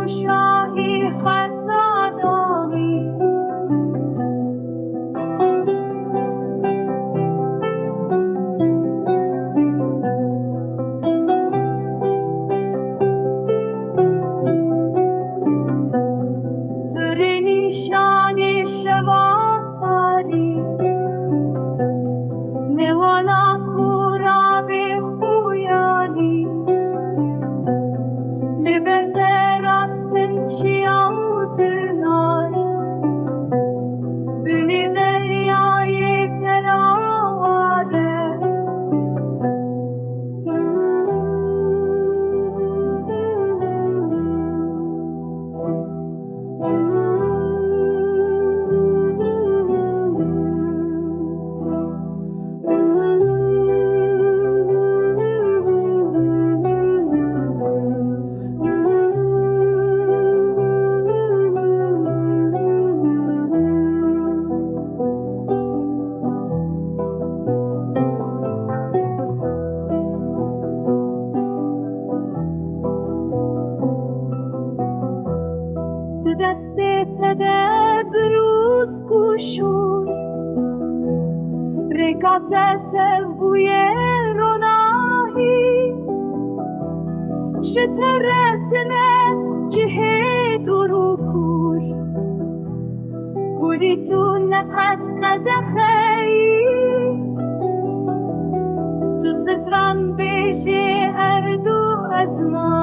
شاهی حتی دامی تری نیشانی شواتاری نوالا کورا به خویانی لبرده راستن چی آوزنار بینی دریای تراواره دست بروز گوشون رکاتت بوی روناهی شترتنه جهه درو کور گولی تو نقد قدخی تو ستران بیشه هر دو ازمان